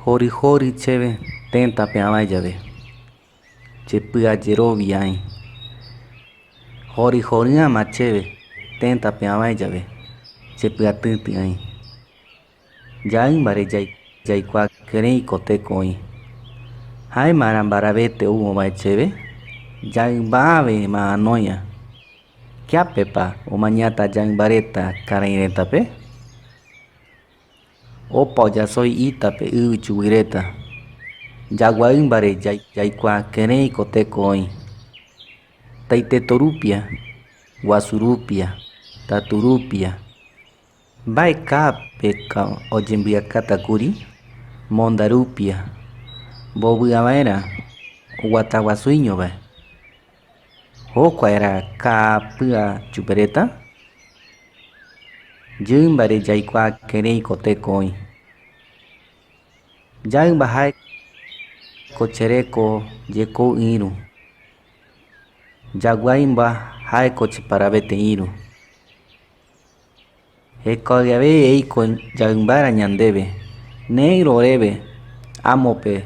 Hori hori chéve tenta pe avai llave chepy'ajerovia ai. Hori hory'ãma chéve tenta pe avai llave chepy'atýti ai. Jaýmbare jaikuaakuéreiko téko oĩ. Jaémara mbaravete ou ovae chéve jaýmba'ãvema anói'a. Kiapepa omañáta jaýmba reta karai retape? Opa ojasói ítape yvyguy reta. Jaguaýmbare jaikuaakuéreiko téko oĩ. Taitétorupia, guasurupia, taturupia. Mba'ekápeka ojemby'akátakuri? Mondarupia, mbovy'ava'erã oguataguasúiñovae. Jokuaera ka'apy'a chupe reta. Jýmbare jaikuaakuéreiko téko oĩ. Jaýmba jaeko chereko jeko ïru. Jaguaýmba jaeko cheparavete ïru. Hekuaiguave eiko jaýmbára ñandéve. Neiro oréve ámope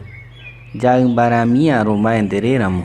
jaýmbaramiarõmbae nderéramo.